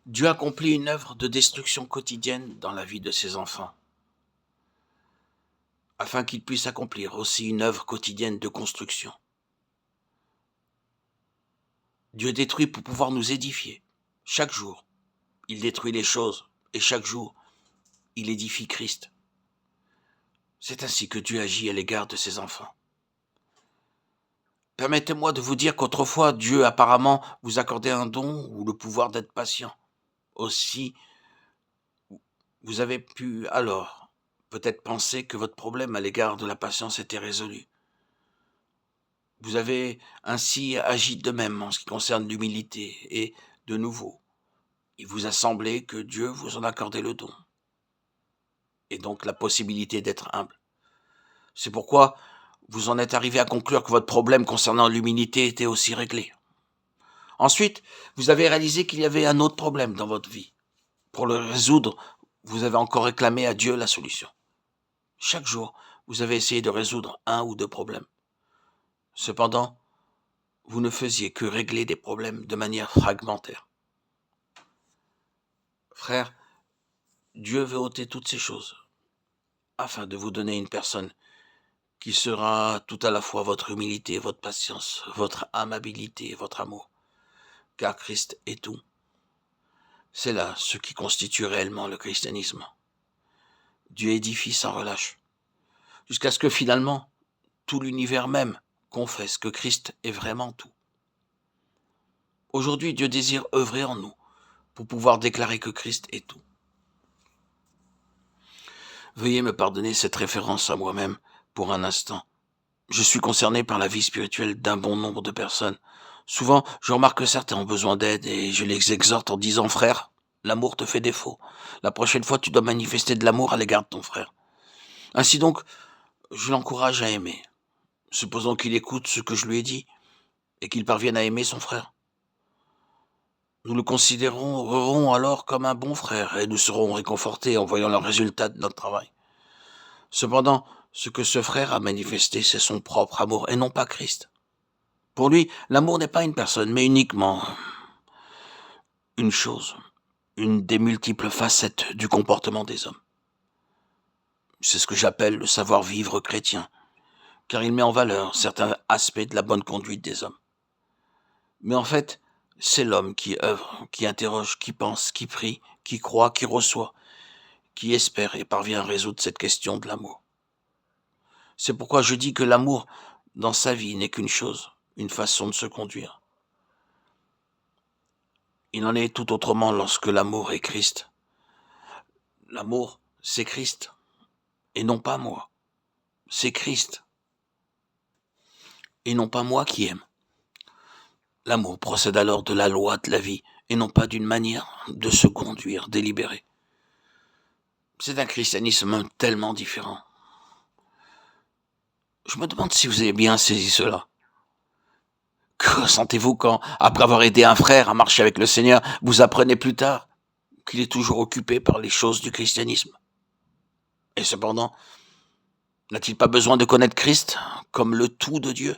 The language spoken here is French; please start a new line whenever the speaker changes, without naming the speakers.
Dieu accomplit une œuvre de destruction quotidienne dans la vie de ses enfants, afin qu'il puisse accomplir aussi une œuvre quotidienne de construction. Dieu détruit pour pouvoir nous édifier. Chaque jour, il détruit les choses, et chaque jour, il édifie Christ. C'est ainsi que Dieu agit à l'égard de ses enfants. Permettez-moi de vous dire qu'autrefois, Dieu apparemment vous accordait un don ou le pouvoir d'être patient. Aussi, vous avez pu alors peut-être penser que votre problème à l'égard de la patience était résolu. Vous avez ainsi agi de même en ce qui concerne l'humilité et, de nouveau, il vous a semblé que Dieu vous en accordait le don et donc la possibilité d'être humble. C'est pourquoi vous en êtes arrivé à conclure que votre problème concernant l'humilité était aussi réglé. Ensuite, vous avez réalisé qu'il y avait un autre problème dans votre vie. Pour le résoudre, vous avez encore réclamé à Dieu la solution. Chaque jour, vous avez essayé de résoudre un ou deux problèmes. Cependant, vous ne faisiez que régler des problèmes de manière fragmentaire. Frère, Dieu veut ôter toutes ces choses afin de vous donner une personne qui sera tout à la fois votre humilité, votre patience, votre amabilité et votre amour. Car Christ est tout. C'est là ce qui constitue réellement le christianisme. Dieu édifie sans relâche, jusqu'à ce que finalement, tout l'univers même confesse que Christ est vraiment tout. Aujourd'hui, Dieu désire œuvrer en nous pour pouvoir déclarer que Christ est tout. Veuillez me pardonner cette référence à moi-même pour un instant. Je suis concerné par la vie spirituelle d'un bon nombre de personnes. Souvent, je remarque que certains ont besoin d'aide et je les exhorte en disant « Frère, l'amour te fait défaut. La prochaine fois, tu dois manifester de l'amour à l'égard de ton frère. » Ainsi donc, je l'encourage à aimer. Supposons qu'il écoute ce que je lui ai dit et qu'il parvienne à aimer son frère. Nous le considérerons alors comme un bon frère et nous serons réconfortés en voyant le résultat de notre travail. Cependant, ce que ce frère a manifesté, c'est son propre amour et non pas Christ. Pour lui, l'amour n'est pas une personne, mais uniquement une chose, une des multiples facettes du comportement des hommes. C'est ce que j'appelle le savoir-vivre chrétien, car il met en valeur certains aspects de la bonne conduite des hommes. Mais en fait, c'est l'homme qui œuvre, qui interroge, qui pense, qui prie, qui croit, qui reçoit, qui espère et parvient à résoudre cette question de l'amour. C'est pourquoi je dis que l'amour, dans sa vie, n'est qu'une chose, une façon de se conduire. Il en est tout autrement lorsque l'amour est Christ. L'amour, c'est Christ, et non pas moi. C'est Christ, et non pas moi qui aime. L'amour procède alors de la loi de la vie, et non pas d'une manière de se conduire délibérée. C'est un christianisme tellement différent. Je me demande si vous avez bien saisi cela. Que ressentez-vous quand, après avoir aidé un frère à marcher avec le Seigneur, vous apprenez plus tard qu'il est toujours occupé par les choses du christianisme? Et cependant, n'a-t-il pas besoin de connaître Christ comme le tout de Dieu